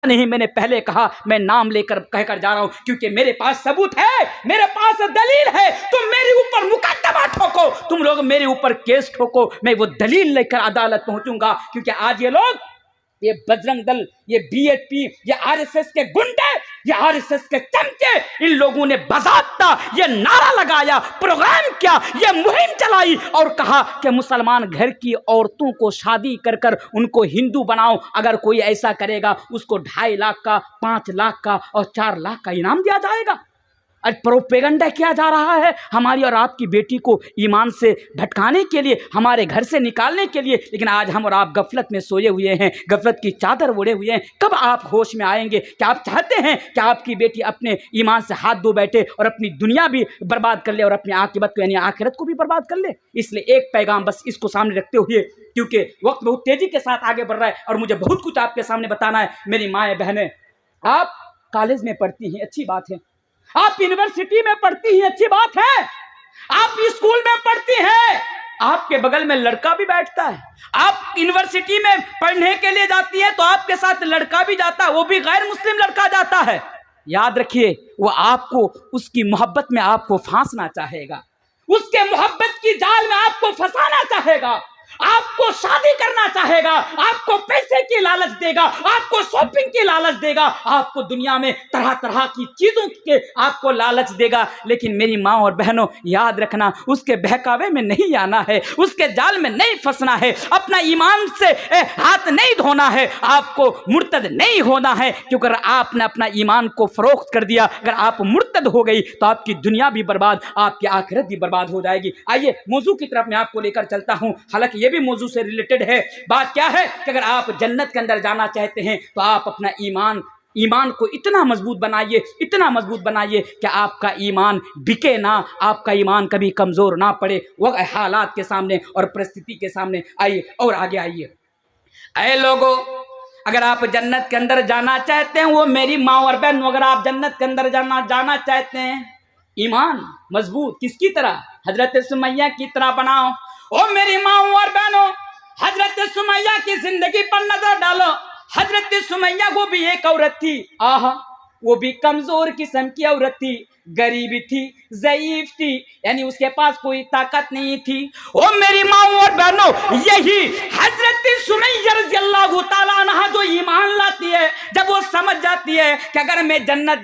नहीं, मैंने पहले कहा, मैं नाम लेकर कहकर जा रहा हूं क्योंकि मेरे पास सबूत है, मेरे पास दलील है। तुम मेरे ऊपर मुकदमा ठोको, तुम लोग मेरे ऊपर केस ठोको, मैं वो दलील लेकर अदालत पहुंचूंगा। क्योंकि आज ये लोग, ये बजरंग दल, ये बीएचपी, ये आरएसएस के गुंडे, ये आरएसएस के चमचे, इन लोगों ने बजाता ये नारा लगाया, प्रोग्राम किया, ये मुहिम चलाई और कहा कि मुसलमान घर की औरतों को शादी कर कर उनको हिंदू बनाओ, अगर कोई ऐसा करेगा उसको 2.5 लाख का, 5 लाख का और 4 लाख का इनाम दिया जाएगा। आज प्रोपेगेंडा किया जा रहा है हमारी और आपकी बेटी को ईमान से भटकाने के लिए, हमारे घर से निकालने के लिए। लेकिन आज हम और आप गफलत में सोए हुए हैं, गफलत की चादर ओढ़े हुए हैं। कब आप होश में आएंगे? क्या आप चाहते हैं कि आपकी बेटी अपने ईमान से हाथ धो बैठे और अपनी दुनिया भी बर्बाद कर ले और अपनी आखिरत को यानी आखिरत को भी बर्बाद कर ले? इसलिए एक पैगाम बस इसको सामने रखते हुए, क्योंकि वक्त बहुत तेजी के साथ आगे बढ़ रहा है और मुझे बहुत कुछ आपके सामने बताना है। मेरी माएँ बहनें, आप कॉलेज में पढ़ती हैं, अच्छी बात है। आप यूनिवर्सिटी में पढ़ती हैं, अच्छी बात है। आप स्कूल में पढ़ती हैं, आपके बगल में लड़का भी बैठता है। आप यूनिवर्सिटी में पढ़ने के लिए जाती है तो आपके साथ लड़का भी जाता है, वो भी गैर मुस्लिम लड़का जाता है। याद रखिए, वो आपको उसकी मोहब्बत में आपको फांसना चाहेगा, उसके मोहब्बत की जाल में आपको फंसाना चाहेगा, आपको शादी करना चाहेगा, आपको पैसे की लालच देगा, आपको शॉपिंग की लालच देगा, आपको दुनिया में तरह तरह की चीजों के आपको लालच देगा। लेकिन मेरी माँ और बहनों, याद रखना, उसके बहकावे में नहीं आना है, उसके जाल में नहीं फंसना है, अपना ईमान से हाथ नहीं धोना है, आपको मुर्तद नहीं होना है। क्योंकि अगर आपने अपना ईमान को फरोख्त कर दिया, अगर आप मुर्तद हो गई तो आपकी दुनिया भी बर्बाद, आपकी आखिरत भी बर्बाद हो जाएगी। आइए मौजू की तरफ मैं आपको लेकर चलता हूँ। हालांकि ये भी मौजू से रिलेटेड है। बात क्या है कि अगर आप जन्नत के अंदर जाना चाहते हैं तो आप अपना ईमान को इतना मजबूत बनाइए, इतना मजबूत बनाइए कि आपका ईमान बिके ना, आपका ईमान कभी कमजोर ना पड़े वो हालात के सामने और परिस्थिति के सामने। आइए और आगे आइए। ऐ लोगों, अगर आप जन्नत के अंदर जाना चाहते हैं, वो मेरी माँ और बहन, अगर आप जन्नत के अंदर जाना चाहते हैं, ईमान मजबूत किसकी तरह? हजरत सुमैया की तरह बनाओ। ओ मेरी माँ और बहनों, हजरत सुमैया की जिंदगी पर नजर डालो। हजरत सुमैया वो भी एक औरत थी, आहा, वो भी कमजोर किस्म की औरत थी, गरीबी थी, ज़ईफ थी, यानी उसके पास कोई ताकत नहीं थी। ओ मेरी माँ और बहनों, यही हजरत सुमैया रज़ियल्लाहु ताला अन्हा जो ईमान लाती है, जब वो समझ जाती है कि अगर मैं जन्नत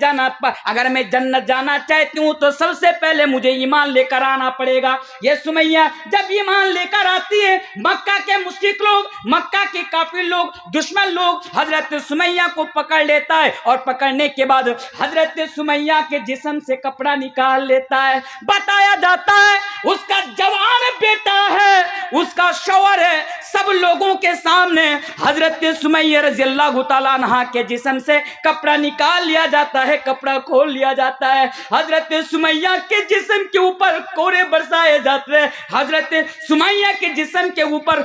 जाना चाहती हूँ तो सबसे पहले मुझे ईमान लेकर आना पड़ेगा। ये सुमैया जब ईमान लेकर आती है, मक्का के मुश्रिक लोग, मक्का के काफिर लोग, दुश्मन लोग हजरत सुमैया को पकड़ लेता है और पकड़ने के बाद हजरत सुमैया के जिस्म से कपड़ा निकाल लेता है। बताया जाता है उसका जवान बेटा है, उसका शौहर है, सब लोगों के सामने हजरत सुमैया रज़ियल्लाहु ताला अन्हा के जिस्म से कपड़ा निकाल लिया जाता है, कपड़ा खोल लिया जाता है। हजरत सुमैया के जिस्म के ऊपर कोड़े बरसाए जाते हैं, हजरत सुमैया के जिस्म के ऊपर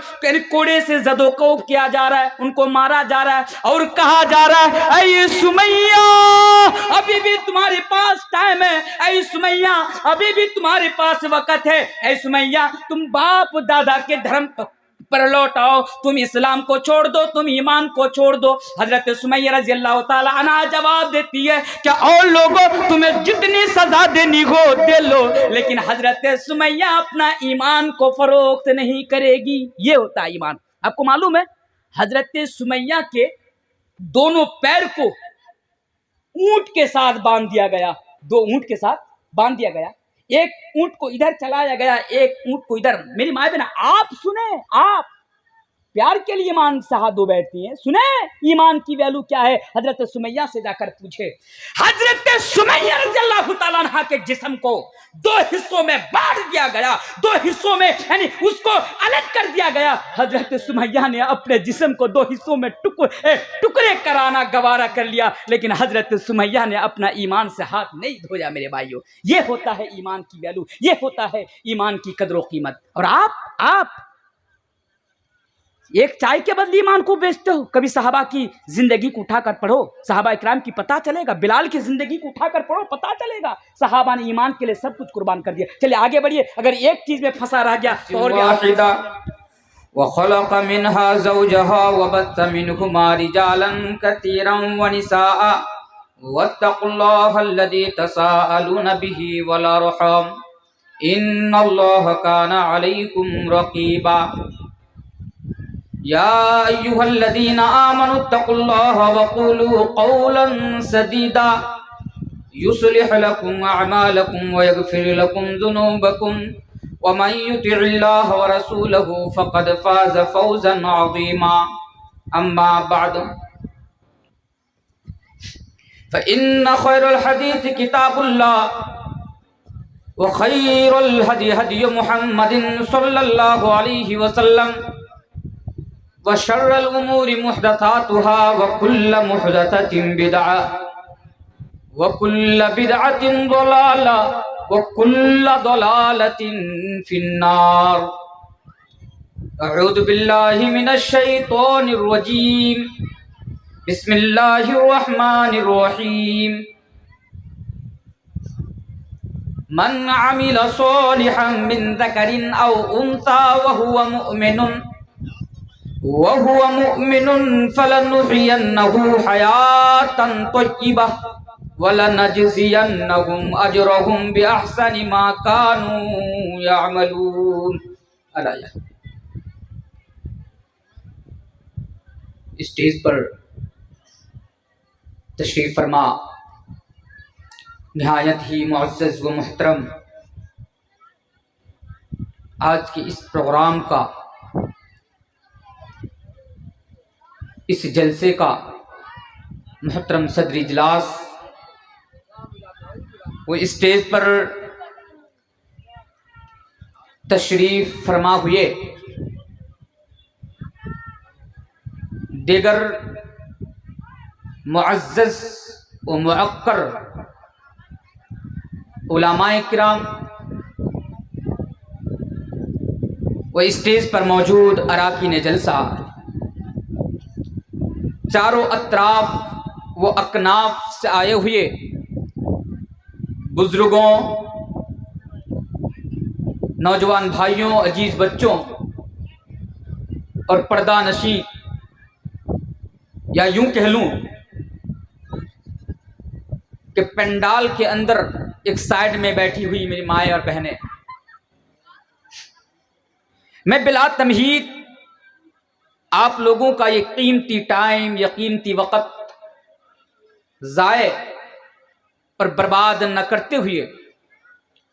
कोड़े से ज़दोकोब किया जा रहा है, उनको मारा जा रहा है और कहा जा रहा है, ऐ सुमैया अभी भी तुम्हारे पास टाइम है, ऐ सुमैया अभी भी तुम्हारे पास वक्त है, ऐ सुमैया तुम बाप दादा के धर्म पर लौट आओ, तुम इस्लाम को छोड़ दो, तुम ईमान को छोड़ दो। हजरत सुमैया रज़ियल्लाहु ताला अन्हा जवाब देती है कि और लोगों तुम्हें जितनी सजा देनी हो दे लो, लेकिन हजरत सुमैया अपना ईमान को फरोख्त नहीं करेगी। ये होता है ईमान। आपको मालूम है हजरत सुमैया के दोनों पैर को ऊंट के साथ बांध दिया गया, 2 ऊंट के साथ बांध दिया गया, एक ऊंट को इधर चलाया गया, एक ऊंट को इधर। मेरी माँ बहन, आप सुने, आप प्यार के लिए ईमान से हाथ धो बैठती हैं, सुने ईमान की वैल्यू क्या है? हजरत सुमैया से जाकर पूछे। हजरत सुमैया रज़ियल्लाहु ताला अन्हा के जिस्म को 2 हिस्सों में बांट दिया गया, 2 हिस्सों में यानी उसको अलग कर दिया गया। हजरत सुमैया ने अपने जिस्म को 2 हिस्सों में टुकड़े कराना गवारा कर लिया, लेकिन हजरत सुमैया ने अपना ईमान से हाथ नहीं धोया। मेरे भाइयों, ये होता है ईमान की वैल्यू, ये होता है ईमान की कदर व कीमत। और आप एक चाय के बदले ईमान को बेचते हो। कभी सहाबा की जिंदगी को उठाकर पढ़ो, सहाबा इकराम की पता चलेगा। बिलाल की जिंदगी को उठाकर पढ़ो, पता चलेगा सहाबा ने ईमान के लिए सब कुछ कुर्बान कर दिया। चलिए आगे बढ़िए। अगर एक चीज में फंसा रह गया तो और वख़लक़ मिन्हा ज़ौजहा वबस्स मिन्हुमा रिजालन कसीरन वनिसाअ वत्तक़ुल्लाहल्लज़ी तसाअलून बिही वल अर्हम इन्नल्लाह काना अलैकुम रक़ीबा। या अय्युहल्लज़ीना आमनुत्तक़ुल्लाह वक़ूलू क़ौलन सदीदा युस्लिह लकुम अअमालकुम वयग़फिर लकुम ज़ुनूबकुम वमन युतिइल्लाह व रसूलहु फ़क़द फ़ाज़ फ़ौज़न अज़ीमा। अम्मा बअद फ़इन्न ख़ैरल हदीस किताबुल्लाह व ख़ैरुल हदी हदी मुहम्मदिन सल्लल्लाहु अलैहि वसल्लम व शर्रल उमूरि मुहदसातुहा व कुल्ल मुहदसतिन बिदअ व कुल्ल बिदअतिन ज़लाला व कुल्ल ज़लालतिन फिन्नार। अऊज़ु बिल्लाहि मिनश शैतानिर रजीम। बिस्मिल्लाहिर रहमानिर रहीम। मन अमिल सालिहन मिन ज़करिन औ उन्सा वहुव मुमिनुन फलनुहयिन्नहु हयातन तय्यिबह वलनजज़ियन्नहुम अजरहुम बिअहसनि मा कानू यअमलून। स्टेज पर तशरीफ फरमा निहायत ही मुअज़्ज़ज़ व मुहतरम आज के इस प्रोग्राम का, इस जलसे का मुहतरम सदर इजलास, वो स्टेज पर तशरीफ फरमा हुए दीगर मुअज़्ज़ज़ व मुअक्कर उलमाए किराम व स्टेज पर मौजूद अराकीन जलसा, चारों अतराफ व अकनाफ से आए हुए बुजुर्गों, नौजवान भाइयों, अजीज बच्चों और पर्दा नशी, या यूं कह लूं कि पंडाल के अंदर एक साइड में बैठी हुई मेरी माएँ और बहनें, मैं बिला तमहीद आप लोगों का ये कीमती टाइम या कीमती वक़्त ज़ाय पर बर्बाद न करते हुए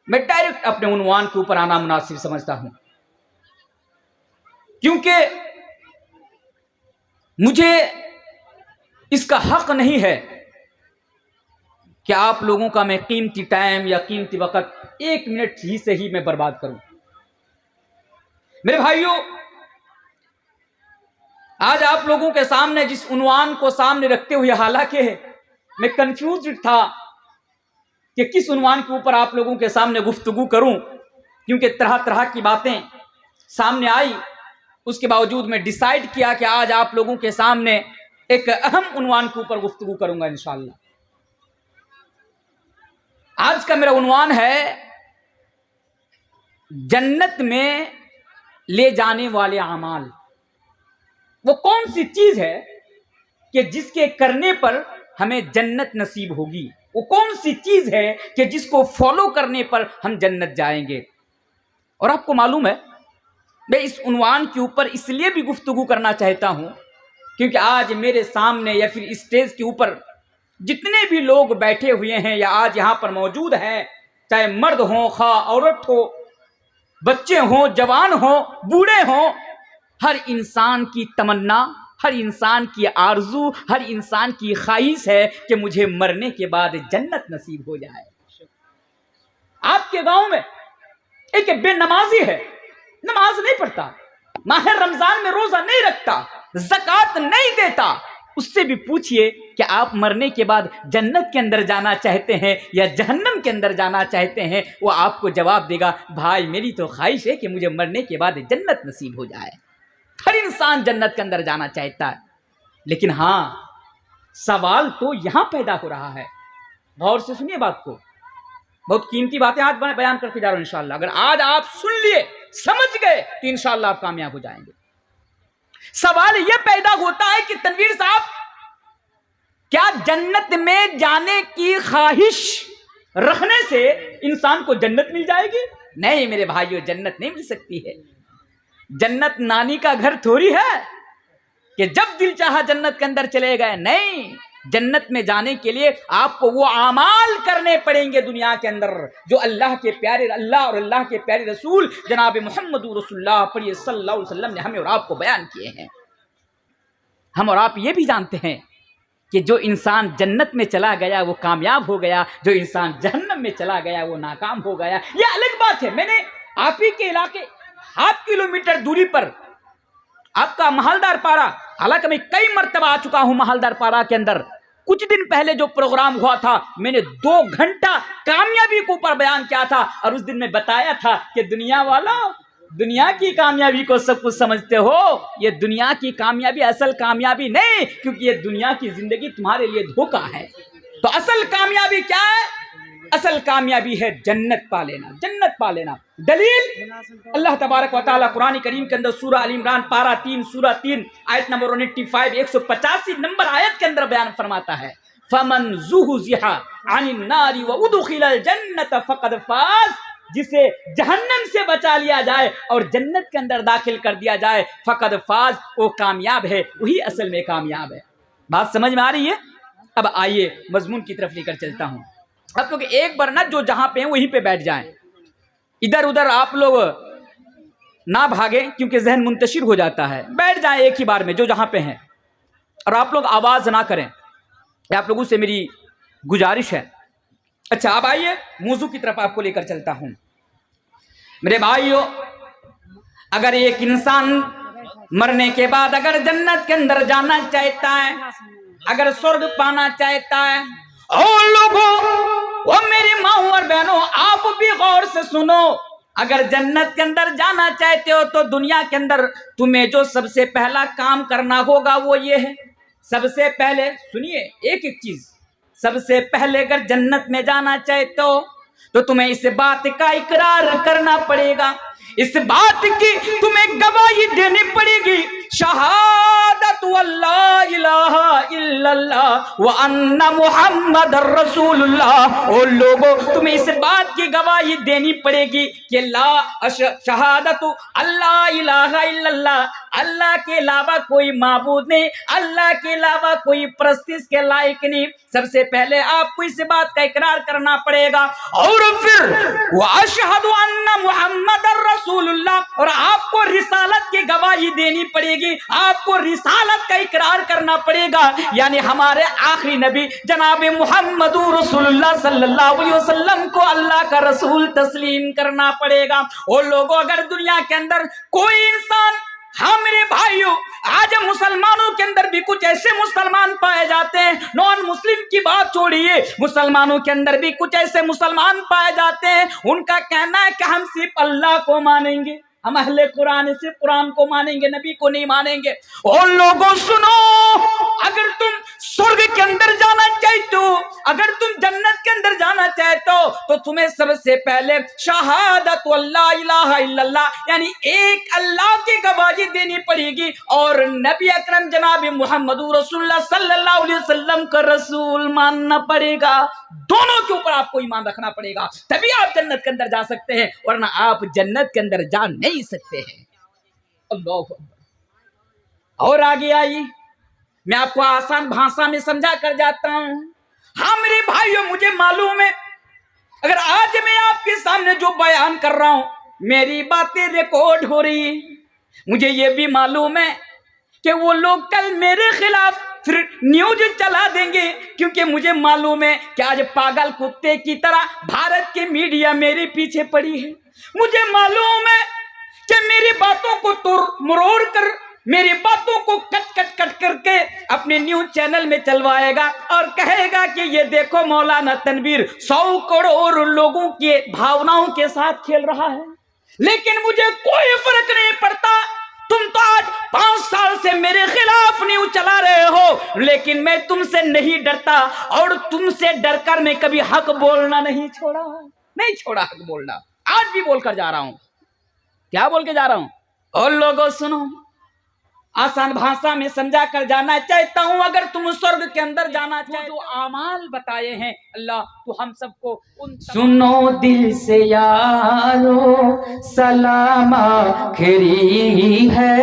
मैं डायरेक्ट अपने उन्वान के ऊपर आना मुनासिब समझता हूं, क्योंकि मुझे इसका हक नहीं है कि आप लोगों का मैं कीमती टाइम या कीमती वक़्त एक मिनट ही से ही मैं बर्बाद करूं। मेरे भाइयों, आज आप लोगों के सामने जिस उन्वान को सामने रखते हुए, हालांकि मैं कंफ्यूज था कि किस उन्वान के ऊपर आप लोगों के सामने गुफ्तगू करूं, क्योंकि तरह तरह की बातें सामने आई, उसके बावजूद मैं डिसाइड किया कि आज आप लोगों के सामने एक अहम उन्वान के ऊपर गुफ्तगू करूंगा इंशाअल्लाह। आज का मेरा उन्वान है जन्नत में ले जाने वाले अमाल। वो कौन सी चीज है कि जिसके करने पर हमें जन्नत नसीब होगी? वो कौन सी चीज है कि जिसको फॉलो करने पर हम जन्नत जाएंगे? और आपको मालूम है, मैं इस उन्वान के ऊपर इसलिए भी गुफ्तगू करना चाहता हूं क्योंकि आज मेरे सामने या फिर स्टेज के ऊपर जितने भी लोग बैठे हुए हैं या आज यहां पर मौजूद हैं, चाहे मर्द हो, खा औरत हो, बच्चे हो, जवान हो, बूढ़े हो, हर इंसान की तमन्ना, हर इंसान की आरजू, हर इंसान की ख्वाहिश है कि मुझे मरने के बाद जन्नत नसीब हो जाए। आपके गांव में एक बेनमाजी है, नमाज नहीं पढ़ता, माह रमजान में रोजा नहीं रखता, ज़कात नहीं देता, उससे भी पूछिए कि आप मरने के बाद जन्नत के अंदर जाना चाहते हैं या जहन्नम के अंदर जाना चाहते हैं, वो आपको जवाब देगा, भाई मेरी तो ख्वाहिश है कि मुझे मरने के बाद जन्नत नसीब हो जाए। हर इंसान जन्नत के अंदर जाना चाहता है, लेकिन हाँ, सवाल तो यहां पैदा हो रहा है। गौर से सुनिए बात को, बहुत कीमती बातें आज बयान करके जा रहा हूं इंशाअल्लाह। अगर आज आप सुन लिए, समझ गए, तो इंशाअल्लाह आप कामयाब हो जाएंगे। सवाल यह पैदा होता है कि तनवीर साहब, क्या जन्नत में जाने की ख्वाहिश रखने से इंसान को जन्नत मिल जाएगी? नहीं मेरे भाइयों, जन्नत नहीं मिल सकती है। जन्नत नानी का घर थोड़ी है कि जब दिल चाहा जन्नत के अंदर चले गए। नहीं, जन्नत में जाने के लिए आपको वो आमाल करने पड़ेंगे दुनिया के अंदर जो अल्लाह के प्यारे अल्लाह और अल्लाह के प्यारे रसूल जनाब मोहम्मद रसूलुल्लाह सल्लल्लाहु अलैहि वसल्लम ने हमें और आपको बयान किए हैं। हम और आप ये भी जानते हैं कि जो इंसान जन्नत में चला गया वो कामयाब हो गया, जो इंसान जहन्नम में चला गया वो नाकाम हो गया। ये अलग बात है। मैंने आप ही के इलाके 7 किलोमीटर दूरी पर आपका महलदार पारा, हालांकि मैं कई मर्तबा आ चुका हूं महलदार पारा के अंदर, कुछ दिन पहले जो प्रोग्राम हुआ था मैंने 2 घंटा कामयाबी के ऊपर बयान किया था और उस दिन मैं बताया था कि दुनिया वाला, दुनिया की कामयाबी को सब कुछ समझते हो, ये दुनिया की कामयाबी असल कामयाबी नहीं, क्योंकि ये दुनिया की जिंदगी तुम्हारे लिए धोखा है। तो असल कामयाबी क्या है? असल कामयाबी है जन्नत पा लेना, जन्नत पा लेना। दलील अल्लाह तबारक व तआला कुरान करीम के अंदर सूरह अल इमरान पारा 3 सूरह 3 आयत नंबर 185 185 नंबर आयत के अंदर बयान फरमाता है, फमन ज़ुहज़िहा अनिन नारी व उदखिलल जन्नत फ़क़द फ़ाज़, जिसे जहन्नम से बचा लिया जाए और जन्नत के अंदर दाखिल कर दिया जाए, फ़क़द फ़ाज़, वो कामयाब है, वही असल में कामयाब है। बात समझ में आ रही है? अब आइए मजमून की तरफ लेकर चलता हूँ। आप लोग एक बार ना जो जहां पे हैं वहीं पे बैठ जाएं, इधर उधर आप लोग ना भागें क्योंकि जहन मुंतशिर हो जाता है। बैठ जाएं एक ही बार में जो जहां पे हैं और आप लोग आवाज ना करें, आप लोगों से मेरी गुजारिश है। अच्छा अब आइए मौजू की तरफ आपको लेकर चलता हूं। मेरे भाइयों, अगर एक इंसान मरने के बाद अगर जन्नत के अंदर जाना चाहता है, अगर स्वर्ग पाना चाहता है, और लोगों वो मेरी माँ और बहनों आप भी गौर से सुनो, अगर जन्नत के अंदर जाना चाहते हो तो दुनिया के अंदर तुम्हें जो सबसे पहला काम करना होगा वो ये है। सबसे पहले सुनिए एक एक चीज, सबसे पहले अगर जन्नत में जाना चाहते हो तो तुम्हें इस बात का इकरार करना पड़ेगा, इस बात की तुम्हें गवाही देनी पड़ेगी, शहादत अल्ला इलाहा इल्लल्लाह व अन्ना मुहम्मदर रसूलुल्लाह। ओ लोगों, तुम्हें इस बात की गवाही देनी पड़ेगी कि ला शहादत अल्ला इलाहा इल्लल्लाह, अल्लाह के अलावा कोई माबूद नहीं, अल्लाह के अलावा कोई प्रस्तिश के लायक नहीं। सबसे पहले आपको इस बात का इकरार करना पड़ेगा और फिर व अशहदु अन्ना मुहम्मदर रसूलुल्लाह, और आपको रिसालत की गवाही देनी पड़ेगी, आपको रिसालत का इकरार करना पड़ेगा, यानी हमारे आखिरी नबी जनाब मोहम्मद रसूलुल्लाह सल्लल्लाहु अलैहि वसल्लम को अल्लाह का रसूल तस्लीम करना पड़ेगा। और लोगों, अगर दुनिया के अंदर कोई इंसान, हाँ मेरे भाइयों, आज मुसलमानों के अंदर भी कुछ ऐसे मुसलमान पाए जाते हैं, नॉन मुस्लिम की बात छोड़िए, मुसलमानों के अंदर भी कुछ ऐसे मुसलमान पाए जाते हैं, उनका कहना है कि हम सिर्फ अल्लाह को मानेंगे, हम अहले कुरान से कुरान को मानेंगे, नबी को नहीं मानेंगे। और लोगों सुनो, अगर तुम स्वर्ग के अंदर जाना चाहते हो, अगर तुम जन्नत के अंदर जाना चाहते हो तो तुम्हें सबसे पहले शहादत अल्ला इलाहा इल्लल्लाह, यानी एक अल्लाह की गवाही देनी पड़ेगी और नबी अकरम जनाब मोहम्मद रसूलुल्लाह सल्लल्लाहु अलैहि वसल्लम का रसूल मानना पड़ेगा। दोनों के ऊपर आपको ईमान रखना पड़ेगा, तभी आप जन्नत के अंदर जा सकते हैं, वरना आप जन्नत के अंदर जा नहीं सकते हैं। अल्लाहु अकबर। और आगे आई, मैं आपको आसान भाषा में समझा कर जाता हूं। हाँ मेरे भाइयों, मुझे मालूम है अगर आज मैं आपके सामने जो बयान कर रहा हूं मेरी बातें रिकॉर्ड हो रही है, मुझे ये भी मालूम है कि वो लोग कल मेरे खिलाफ फिर न्यूज चला देंगे, क्योंकि मुझे मालूम है कि आज पागल कुत्ते की तरह भारत की मीडिया मेरे पीछे पड़ी है। मुझे मालूम है कि मेरी बातों को तोड़ मरोड़ कर, मेरी बातों को कट करके अपने न्यूज चैनल में चलवाएगा और कहेगा कि ये देखो मौलाना तनवीर 100 करोड़ लोगों के भावनाओं के साथ खेल रहा है। लेकिन मुझे कोई फर्क नहीं पड़ता, तुम तो आज 5 साल से मेरे खिलाफ न्यूज चला रहे हो, लेकिन मैं तुमसे नहीं डरता और तुमसे डरकर मैं कभी हक बोलना नहीं छोड़ा हक बोलना। आज भी बोलकर जा रहा हूं। क्या बोल के जा रहा हूं? और लोगों सुनो, आसान भाषा में समझा कर जाना चाहता हूँ। अगर तुम स्वर्ग के अंदर जाना चाहते जो आमाल बताए हैं अल्लाह, तो हम सबको उन सुनो दिल से यारो सलाम आखिरी है,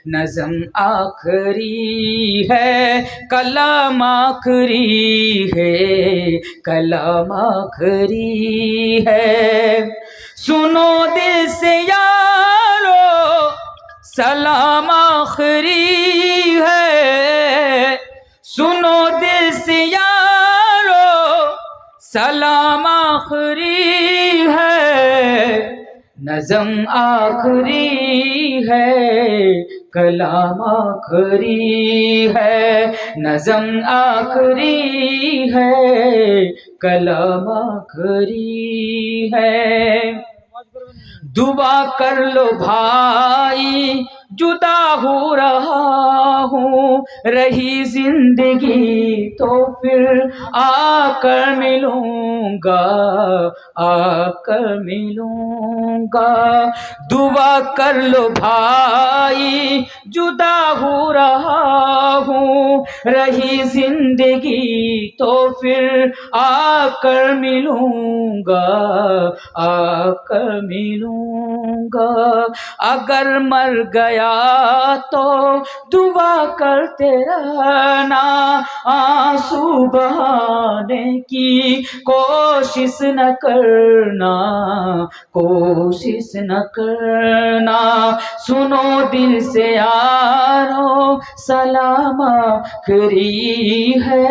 नज़म आखिरी है, कलाम आखिरी है, कलाम आखिरी है। सुनो दिल से यारो सलाम आखिरी है, सुनो दिल से यारो सलाम आखिरी है, नज़म आखिरी है, कलाम आखिरी है, नज़म आखिरी है, कलाम आखिरी है। दुआ कर लो भाई जुदा हो रहा हूँ, रही जिंदगी तो फिर आकर मिलूंगा, आकर मिलूंगा। दुआ कर लो भाई जुदा हो रहा हूँ, रही जिंदगी तो फिर आकर मिलूंगा, आकर मिलूंगा। अगर मर गया तो दुआ करते रहना, आंसू बहाने की कोशिश न करना, कोशिश न करना। सुनो दिल से यारो सलाम आखिरी है,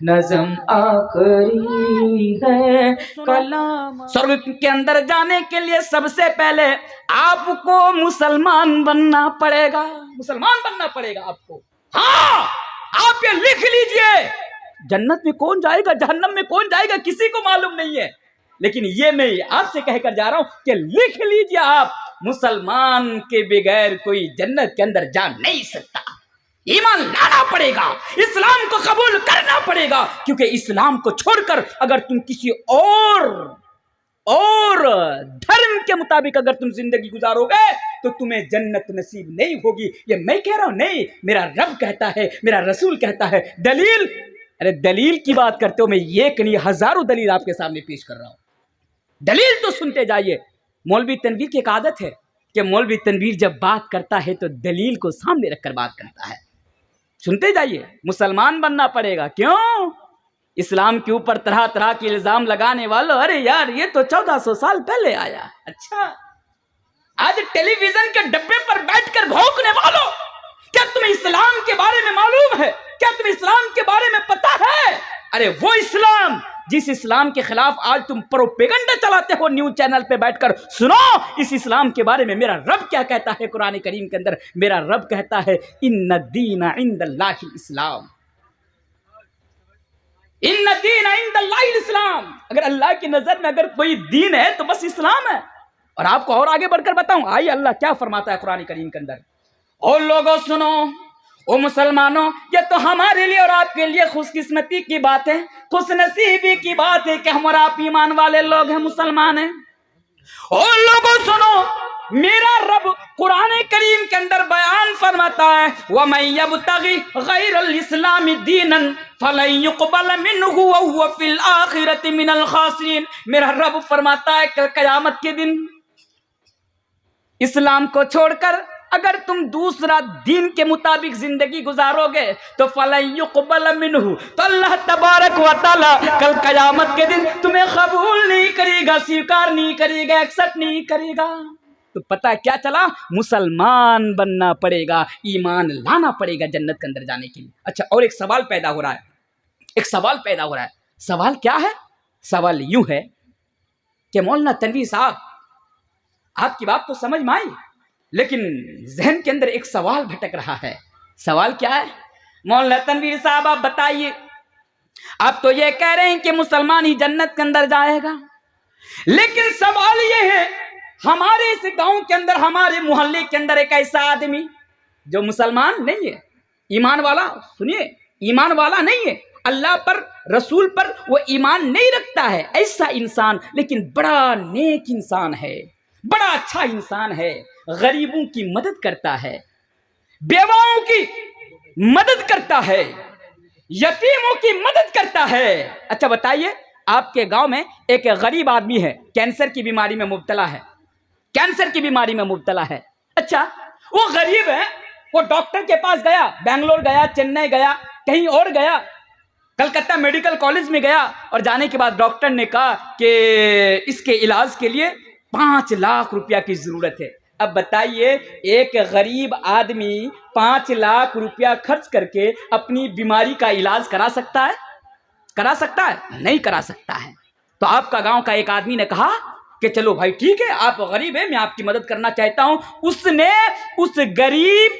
नज़म आखिरी है, कलाम। स्वर्ग के अंदर जाने के लिए सबसे पहले आपको मुसलमान बनना पड़ेगा, मुसलमान बनना पड़ेगा आपको। हाँ, आप ये लिख लीजिए, जन्नत में कौन जाएगा, जहन्नम में कौन जाएगा, किसी को मालूम नहीं है। लेकिन ये मैं आपसे कहकर जा रहा हूं कि लिख लीजिए, आप मुसलमान के बगैर कोई जन्नत के अंदर जा नहीं सकता। ईमान लाना पड़ेगा, इस्लाम को कबूल करना पड़ेगा, क्योंकि इस्लाम को छोड़कर अगर तुम किसी और धर्म के मुताबिक अगर तुम जिंदगी गुजारोगे तो तुम्हें जन्नत नसीब नहीं होगी। ये मैं कह रहा हूं नहीं, मेरा रब कहता है, मेरा रसूल कहता है। दलील, अरे दलील की बात करते हो, मैं एक नहीं हजारों दलील आपके सामने पेश कर रहा हूं। दलील तो सुनते जाइए। मौलवी तनवीर की एक आदत है कि मौलवी तनवीर जब बात करता है तो दलील को सामने रखकर बात करता है। सुनते जाइए। मुसलमान बनना पड़ेगा, क्यों? इस्लाम के ऊपर तरह तरह के इल्जाम लगाने वालों, अरे यार ये तो 1400 साल पहले आया। अच्छा, आज टेलीविजन के डब्बे पर बैठकर भौंकने वालों, क्या तुम्हें इस्लाम के बारे में मालूम है? क्या तुम्हें इस्लाम के बारे में पता है? अरे वो इस्लाम जिस इस्लाम के खिलाफ आज तुम प्रोपेगेंडा चलाते हो न्यूज चैनल पे बैठकर, सुनो इस इस्लाम के बारे में मेरा रब क्या कहता है। कुरान करीम के अंदर मेरा रब कहता है, इन्ना दीना इंदल्लाहिल इस्लाम, इन्ना दीना इंदल्लाहिल इस्लाम। अगर अल्लाह की नजर में अगर कोई दीन है तो बस इस्लाम है। और आपको और आगे बढ़कर बताऊं, आइए अल्लाह क्या फरमाता है कुरान करीम के अंदर। और लोगों सुनो, ओ मुसलमानों, ये तो हमारे लिए और आपके लिए खुशकिस्मती की बात है, खुशनसीबी की बात है कि हम और आप ईमान वाले लोग हैं, मुसलमान हैं। और लोगों सुनो, मेरा रब कुरान करीम के अंदर बयान फरमाता है, वमन यब्तगी गैरल इस्लामी दीनन फलन युक़बल मिन्हु व हुवा फिल आखिरति मिनल खासिरीन। मेरा रब फरमाता है कल क़यामत के दिन इस्लाम को छोड़कर अगर तुम दूसरा दीन के मुताबिक जिंदगी गुजारोगे तो फलन युक़बल मिन्हु, तो अल्लाह तबारक व तआला कल क़यामत के दिन तुम्हें कबूल नहीं करेगा, स्वीकार नहीं करेगा, एक्सेप्ट नहीं करेगा। तो पता क्या चला, मुसलमान बनना पड़ेगा, ईमान लाना पड़ेगा जन्नत के अंदर जाने के लिए। अच्छा, और एक सवाल पैदा हो रहा है, एक सवाल पैदा हो रहा है। सवाल क्या है? सवाल यूं है कि मौलाना तनवीर साहब, आपकी बात तो समझ में आई, लेकिन जहन के अंदर एक सवाल भटक रहा है। सवाल क्या है? मौलाना तनवीर साहब आप बताइए, आप तो ये कह रहे हैं कि मुसलमान ही जन्नत के अंदर जाएगा, लेकिन सवाल ये है, हमारे इस गांव के अंदर, हमारे मोहल्ले के अंदर एक ऐसा आदमी जो मुसलमान नहीं है, ईमान वाला, सुनिए, ईमान वाला नहीं है, अल्लाह पर रसूल पर वो ईमान नहीं रखता है, ऐसा इंसान, लेकिन बड़ा नेक इंसान है, बड़ा अच्छा इंसान है, गरीबों की मदद करता है, बेवाओं की मदद करता है, यतीमों की मदद करता है। अच्छा बताइए, आपके गांव में एक गरीब आदमी है, कैंसर की बीमारी में मुब्तला है, कैंसर की बीमारी में मुब्तला है। अच्छा, वो गरीब है, वो डॉक्टर के पास गया, बेंगलोर गया, चेन्नई गया, कहीं और गया, कलकत्ता मेडिकल कॉलेज में गया, और जाने के बाद डॉक्टर ने कहा कि इसके इलाज के लिए 5 लाख रुपया की जरूरत है। अब बताइए, एक गरीब आदमी 5 लाख रुपया खर्च करके अपनी बीमारी का इलाज करा सकता है? करा सकता है? नहीं करा सकता है। तो आपका गांव का एक आदमी ने कहा कि चलो भाई ठीक है, आप गरीब है, मैं आपकी मदद करना चाहता हूं। उसने उस गरीब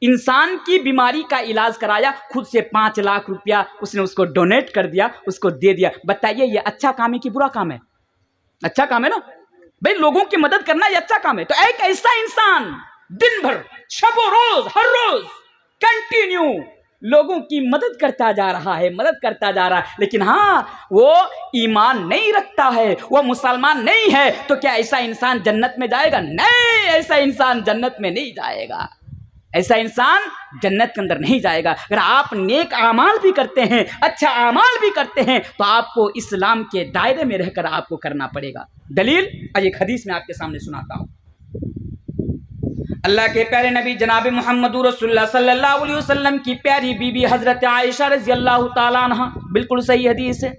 इंसान की बीमारी का इलाज कराया, खुद से 5 लाख रुपया उसने उसको डोनेट कर दिया, उसको दे दिया। बताइए, ये अच्छा काम है कि बुरा काम है? अच्छा काम है ना भाई, लोगों की मदद करना ये अच्छा काम है। तो एक ऐसा इंसान दिन भर, शबो रोज, हर रोज कंटिन्यू लोगों की मदद करता जा रहा है, मदद करता जा रहा है, लेकिन हाँ, वो ईमान नहीं रखता है, वो मुसलमान नहीं है, तो क्या ऐसा इंसान जन्नत में जाएगा? नहीं, ऐसा इंसान जन्नत में नहीं जाएगा, ऐसा इंसान जन्नत के अंदर नहीं जाएगा। अगर आप नेक आमाल भी करते हैं, अच्छा आमाल भी करते हैं, तो आपको इस्लाम के दायरे में रहकर आपको करना पड़ेगा। दलील एक हदीस में आपके सामने सुनाता हूं। अल्लाह के प्यारे नबी जनाब मोहम्मद रसूलुल्लाह सल्लल्लाहु अलैहि वसल्लम की प्यारी बीबी हजरत आयशा रज़ियल्लाहु ताला अन्हा, बिल्कुल सही हदीस है।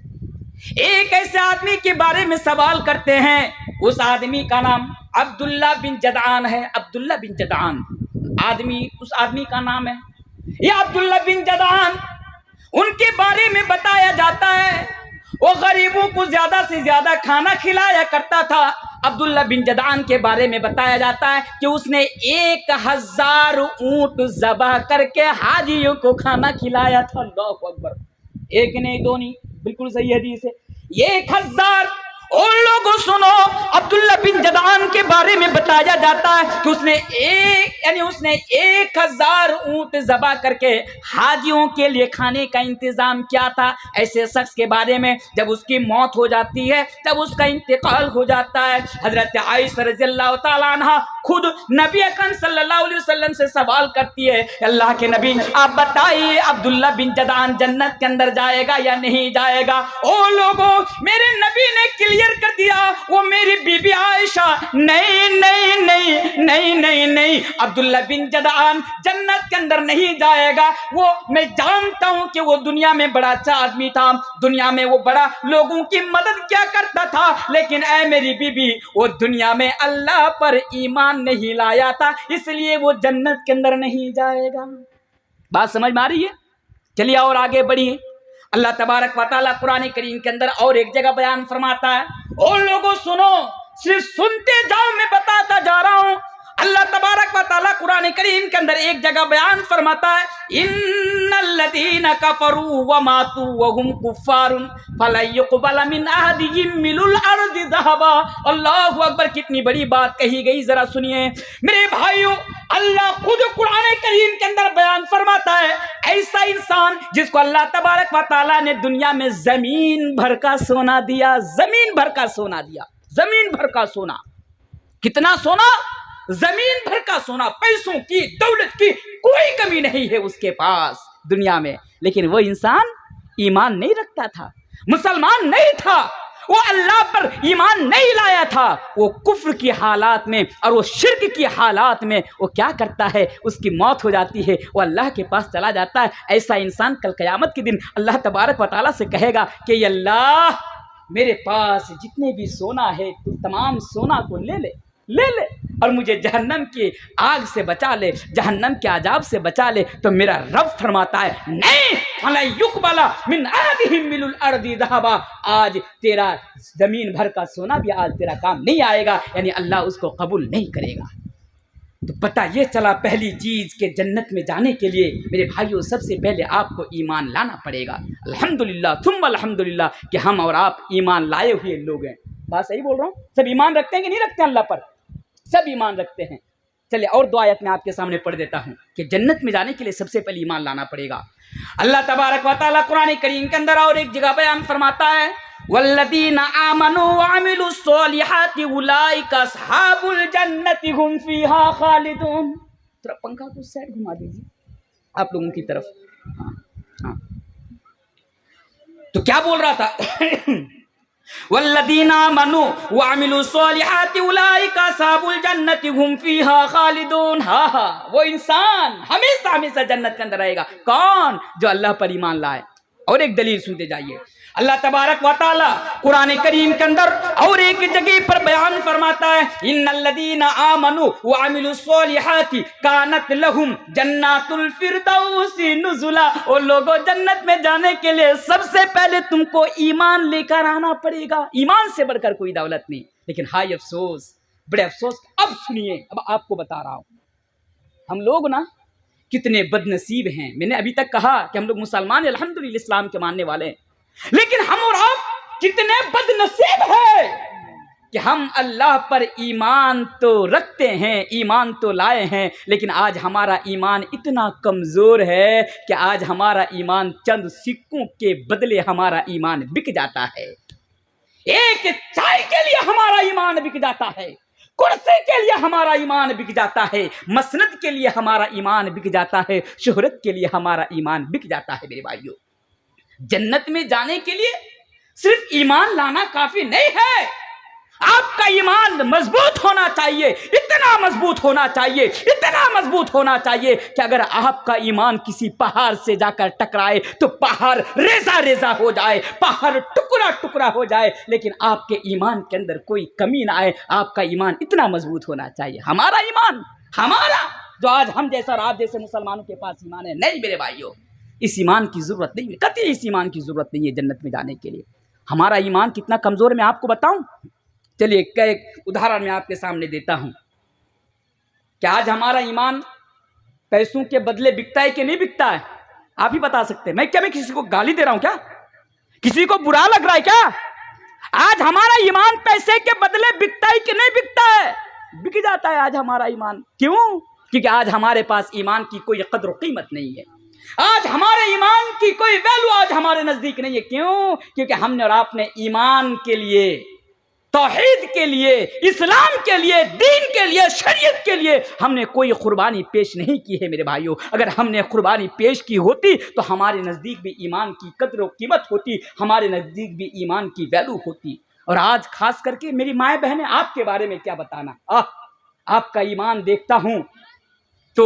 एक ऐसे आदमी के बारे में सवाल करते हैं, उस आदमी का नाम अब्दुल्ला बिन जदआन है। अब्दुल्ला बिन जदआन आदमी, उस आदमी का नाम है। ये अब्दुल्ला बिन जदआन, उनके बारे में बताया जाता है वो गरीबों को ज्यादा से ज्यादा खाना खिलाया करता था। अब्दुल्ला बिन जदआन के बारे में बताया जाता है कि उसने 1000 ऊंट ज़बह करके हाजियों को खाना खिलाया था। अल्लाहु अकबर, एक नहीं दो नहीं, बिल्कुल सही हदीस है। 1000 और लोगों सुनो, अब्दुल्ला बिन जदआन के बारे में बताया जाता है कि उसने 1000 ऊंट ज़बह करके हाजियों के लिए खाने का इंतजाम किया था। ऐसे शख्स के बारे में जब उसकी मौत हो जाती है, तब उसका इंतकाल हो जाता है, हजरत आयशा रज़ियल्लाहु ताला अन्हा खुद नबी अकरम सल्लल्लाहु अलैहि वसल्लम से सवाल करती है, अल्लाह के नबी आप बताइए, अब्दुल्ला बिन जदआन जन्नत के अंदर जाएगा या नहीं जाएगा? ओ लोगों, मेरे नबी ने क्लियर कर दिया, वो मेरी बीबी आयशा, नहीं नहीं नहीं नहीं नहीं नहीं, अब्दुल्ला बिन जदआन जन्नत के अंदर नहीं जाएगा। वो मैं जानता हूं कि वो दुनिया में बड़ा अच्छा आदमी था, दुनिया में वो बड़ा लोगों की मदद क्या करता था, लेकिन ऐ मेरी बीबी, वो दुनिया में अल्लाह पर ईमान नहीं लाया था, इसलिए वो जन्नत के अंदर नहीं जाएगा। बात समझ में आ रही है? चलिए और आगे बढ़िए। अल्लाह तबारक व तआला कुरान करीम के अंदर और एक जगह बयान फरमाता है, और लोगों सुनो, सिर्फ सुनते जाओ, मैं बताता जा रहा हूं। अल्लाह तबारक व तआला कुरान करीम के अंदर एक जगह बयान फरमाता है, इन्नल्लज़ीना कफरू व मातू व हुम कुफ्फारुन फलयुक़बल मिन अहदिहिम मिलुल अर्दि ज़हबा। अल्लाहु अकबर, कितनी बड़ी बात कही गई, जरा सुनिए मेरे भाइयों। अल्लाह खुद कुरान करीम के अंदर बयान फरमाता है, ऐसा इंसान जिसको अल्लाह तबारक व तआला ने दुनिया में जमीन भर का सोना दिया, जमीन भर का सोना दिया, जमीन भर का सोना। कितना सोना? जमीन भर का सोना, पैसों की, दौलत की कोई कमी नहीं है उसके पास दुनिया में, लेकिन वो इंसान ईमान नहीं रखता था, मुसलमान नहीं था, वो अल्लाह पर ईमान नहीं लाया था। वो कुफ्र की हालात में और वो शिर्क की हालात में वो क्या करता है, उसकी मौत हो जाती है, वो अल्लाह के पास चला जाता है। ऐसा इंसान कल क़यामत के दिन अल्लाह तबारक व तआला से कहेगा कि अल्लाह, मेरे पास जितने भी सोना है, तू तमाम सोना को ले ले, ले ले, और मुझे जहन्नम की आग से बचा ले, जहन्नम के अजाब से बचा ले। तो मेरा रब फरमाता है, नहीं, फला युक़बल मिन अहदिहिम मिलुल अर्दि ज़हबा, आज तेरा जमीन भर का सोना भी आज तेरा काम नहीं आएगा, यानी अल्लाह उसको कबूल नहीं करेगा। तो पता ये चला, पहली चीज के जन्नत में जाने के लिए मेरे भाइयों सबसे पहले आपको ईमान लाना पड़ेगा। अल्हम्दुलिल्लाह थुम्मा अल्हम्दुलिल्लाह कि हम और आप ईमान लाए हुए लोग हैं। बात सही बोल रहा हूँ? सब ईमान रखते हैं कि नहीं रखते हैं? अल्लाह पर सब ईमान रखते हैं। चलिए और दो आयत मैं आपके सामने पढ़ देता हूँ कि जन्नत में जाने के लिए सबसे पहले ईमान लाना पड़ेगा। अल्लाह तबारक व तआला कुरान करीम के अंदर और एक जगह बयान फरमाता है, वल्लदीना आमनु व अमिलुस्सोलिहाति उलाइका अस्हाबुल जन्नति हुम फीहा खालिदून। थोड़ा पंखा को साइड घुमा दीजिए आप लोगों की तरफ। हाँ। तो क्या बोल रहा था? वल्लदीना आमनु व अमिलुस्सोलिहाति उलाइका अस्हाबुल जन्नति हुम फीहा खालिदून। हाँ, वो इंसान हमेशा हमेशा जन्नत के अंदर रहेगा। कौन? जो अल्लाह पर ईमान लाए। और एक दलील सुनते जाइए। अल्लाह तबारक व तआला कुरान करीम के अंदर और एक जगह पर बयान फरमाता है, इन्नल्लज़ीना आमनु व अमिलुस्सोलिहाति कानत लहुम जन्नातुल फिरदौसी नुज़ुला। और लोगों, जन्नत में जाने के लिए सबसे पहले तुमको ईमान लेकर आना पड़ेगा। ईमान से बढ़कर कोई दौलत नहीं। लेकिन हाय अफसोस, बड़े अफसोस। अब सुनिए, अब आपको बता रहा हूं, हम लोग ना कितने बदनसीब हैं। मैंने अभी तक कहा कि हम लोग मुसलमान अल्हम्दुलिल्लाह इस्लाम के मानने वाले हैं, लेकिन हम और आप कितने बदनसीब हैं कि हम अल्लाह पर ईमान तो रखते हैं, ईमान तो लाए हैं, लेकिन आज हमारा ईमान इतना कमज़ोर है कि आज हमारा ईमान चंद सिक्कों के बदले हमारा ईमान बिक जाता है। एक चाय के लिए हमारा ईमान बिक जाता है, कुर्सी के लिए हमारा ईमान बिक जाता है, मसनद के लिए हमारा ईमान बिक जाता है, शोहरत के लिए हमारा ईमान बिक जाता है। मेरे भाइयों, जन्नत में जाने के लिए सिर्फ ईमान लाना काफी नहीं है। आपका ईमान मजबूत होना चाहिए, इतना मजबूत होना चाहिए, इतना मजबूत होना चाहिए कि अगर आपका ईमान किसी पहाड़ से जाकर टकराए तो पहाड़ रेजा रेजा हो जाए, पहाड़ टुकड़ा टुकड़ा हो जाए, लेकिन आपके ईमान के अंदर कोई कमी ना आए। आपका ईमान इतना मजबूत होना चाहिए। हमारा ईमान, हमारा जो आज हम जैसा और आप जैसे मुसलमानों के पास ईमान है, नहीं मेरे भाइयों, इस ईमान की जरूरत नहीं है, कतई इस ईमान की जरूरत नहीं है जन्नत में जाने के लिए। हमारा ईमान कितना कमजोर है मैं आपको बताऊं। चलिए एक उदाहरण मैं आपके सामने देता हूं कि आज हमारा ईमान पैसों के बदले बिकता है कि नहीं बिकता है, आप ही बता सकते हैं। मैं किसी को गाली दे रहा हूं क्या? किसी को बुरा लग रहा है क्या? आज हमारा ईमान पैसे के बदले बिकता है कि नहीं बिकता है? बिक जाता है आज हमारा ईमान। क्यों? क्योंकि आज हमारे पास ईमान की कोई कद्र कीमत नहीं है। आज हमारे ईमान की कोई वैल्यू आज हमारे नजदीक नहीं है। क्यों? क्योंकि हमने और आपने ईमान के लिए, तौहीद के लिए, इस्लाम के लिए, दीन के लिए, शरीयत के लिए हमने कोई कुर्बानी पेश नहीं की है। मेरे भाइयों, अगर हमने कुर्बानी पेश की होती तो हमारे नज़दीक भी ईमान की कद्र और कीमत होती, हमारे नज़दीक भी ईमान की वैल्यू होती। और आज खास करके मेरी माएँ बहनें, आपके बारे में क्या बताना, आपका ईमान देखता हूँ तो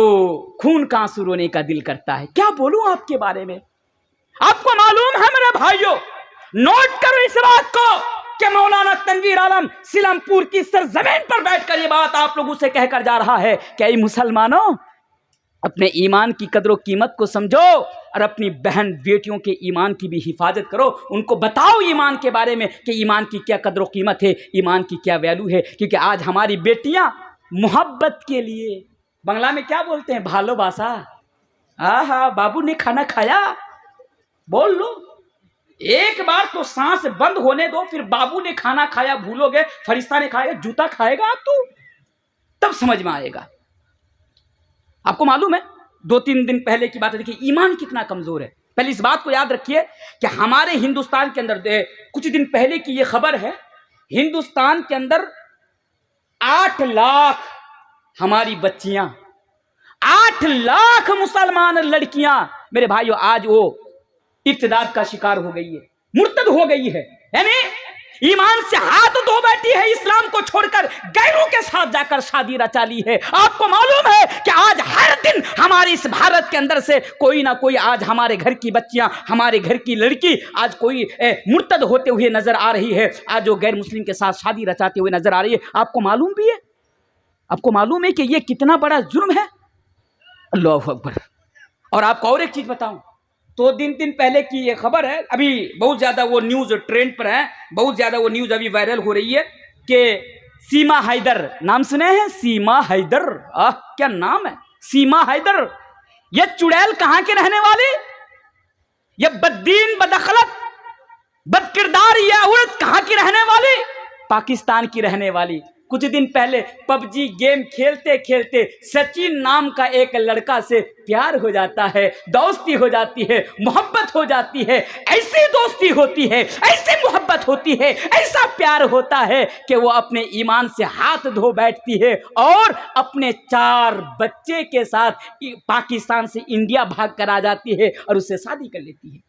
खून का आंसू रोने का दिल करता है। क्या बोलूं आपके बारे में? आपको मालूम है मेरे भाइयों, नोट करो इस बात को कि मौलाना तनवीर आलम सिलमपुर की सरजमीन पर बैठकर ये बात आप लोगों से कहकर जा रहा है कि ऐ मुसलमानों, अपने ईमान की कद्र कीमत को समझो और अपनी बहन बेटियों के ईमान की भी हिफाजत करो। उनको बताओ ईमान के बारे में कि ईमान की क्या कद्र कीमत है, ईमान की क्या वैल्यू है। क्योंकि आज हमारी बेटियां मोहब्बत के लिए, बंगला में क्या बोलते हैं, भालो बासा, आहा बाबू ने खाना खाया, बोल लो एक बार तो सांस बंद होने दो, फिर बाबू ने खाना खाया भूलोगे, फरिश्ता ने खाएगा, जूता खाएगा आप तो, तब समझ में आएगा। आपको मालूम है 2-3 दिन पहले की बात है, देखिए ईमान कितना कमजोर है। पहले इस बात को याद रखिए कि हमारे हिंदुस्तान के अंदर कुछ दिन पहले की ये खबर है, हिंदुस्तान के अंदर 8 लाख हमारी बच्चियां, 8 लाख मुसलमान लड़कियां मेरे भाइयों आज वो इर्तिदाद का शिकार हो गई है, मुर्तद हो गई है, यानी ईमान से हाथ धो बैठी है, इस्लाम को छोड़कर गैरों के साथ जाकर शादी रचा ली है। आपको मालूम है कि आज हर दिन हमारे इस भारत के अंदर से कोई ना कोई आज हमारे घर की बच्चियां, हमारे घर की लड़की आज कोई मुर्तद होते हुए नजर आ रही है, आज जो गैर मुस्लिम के साथ शादी रचाते हुए नजर आ रही है। आपको मालूम भी है, आपको मालूम है कि ये कितना बड़ा जुर्म है। अल्लाहु अकबर। और आपको और एक चीज बताऊं, तो दिन पहले की ये खबर है, अभी बहुत ज्यादा वो न्यूज ट्रेंड पर है, बहुत ज्यादा वो न्यूज अभी वायरल हो रही है कि सीमा हैदर, नाम सुने हैं? सीमा हैदर, क्या नाम है, सीमा हैदर। ये चुड़ैल कहां के रहने वाली, ये बददीन, बदअखलक, बदकिरदार ये औरत कहां की रहने वाली? पाकिस्तान की रहने वाली। कुछ दिन पहले पबजी गेम खेलते खेलते सचिन नाम का एक लड़का से प्यार हो जाता है, दोस्ती हो जाती है, मोहब्बत हो जाती है। ऐसी दोस्ती होती है, ऐसी मोहब्बत होती है, ऐसा प्यार होता है कि वो अपने ईमान से हाथ धो बैठती है और अपने 4 बच्चे के साथ पाकिस्तान से इंडिया भाग कर आ जाती है और उससे शादी कर लेती है।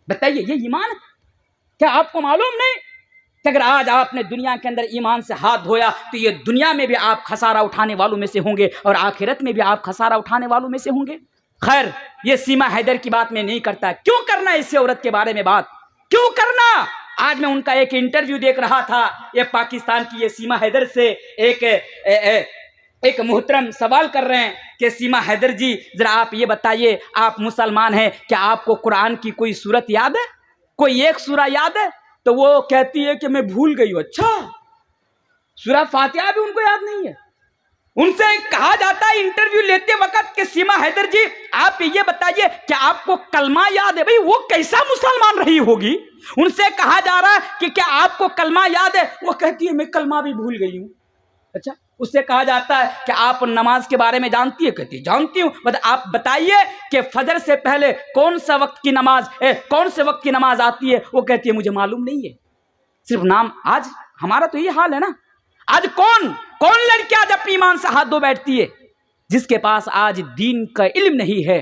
बताइए, ये ईमान? क्या आपको मालूम नहीं कि अगर आज आपने दुनिया के अंदर ईमान से हाथ धोया तो ये दुनिया में भी आप खसारा उठाने वालों में से होंगे और आखिरत में भी आप खसारा उठाने वालों में से होंगे। खैर, ये सीमा हैदर की बात मैं नहीं करता। क्यों करना इसी औरत के बारे में बात, क्यों करना? आज मैं उनका एक इंटरव्यू देख रहा था। ये पाकिस्तान की ये सीमा हैदर से एक मोहतरम सवाल कर रहे हैं कि सीमा हैदर जी, जरा आप ये बताइए, आप मुसलमान हैं, क्या आपको कुरान की कोई सूरत याद है, कोई एक सूरा याद है? तो वो कहती है कि मैं भूल गई हूं। अच्छा, सूरा फातिहा भी उनको याद नहीं है। उनसे कहा जाता है इंटरव्यू लेते वक्त कि सीमा हैदर जी, आप ये बताइए कि आपको कलमा याद है? भाई, वो कैसा मुसलमान रही होगी? उनसे कहा जा रहा है कि क्या आपको कलमा याद है? वो कहती है मैं कलमा भी भूल गई हूं। अच्छा, उससे कहा जाता है कि आप नमाज के बारे में जानती है? कहती जानती हूँ। मतलब आप बताइए कि फजर से पहले कौन से वक्त की नमाज आती है? वो कहती है मुझे मालूम नहीं है, सिर्फ नाम। आज हमारा तो ये हाल है ना। आज कौन लड़की आज अपनी ईमान से हाथ धो बैठती है? जिसके पास आज दीन का इल्म नहीं है,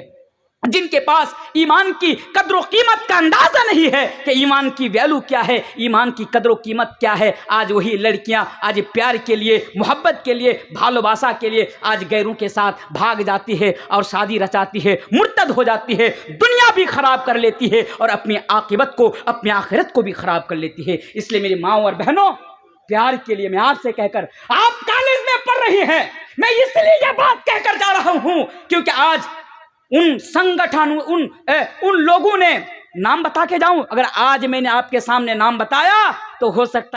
जिनके पास ईमान की कद्र कीमत का अंदाजा नहीं है कि ईमान की वैल्यू क्या है, ईमान की कद्र कीमत क्या है, आज वही लड़कियां आज प्यार के लिए, मोहब्बत के लिए, भालोबासा के लिए आज गैरों के साथ भाग जाती है और शादी रचाती है, मुर्तद हो जाती है, दुनिया भी खराब कर लेती है और अपनी आकिबत को, अपनी आखिरत को भी खराब कर लेती है। इसलिए मेरी माँ और बहनों, प्यार के लिए मैं आपसे कहकर, आप कॉलेज में पढ़ रही हैं, मैं इसलिए यह बात कहकर जा रहा हूं क्योंकि आज उन संगठन, उन लोगों ने, नाम बता के जाऊं, अगर आज मैंने आपके सामने नाम बताया तो हो सकता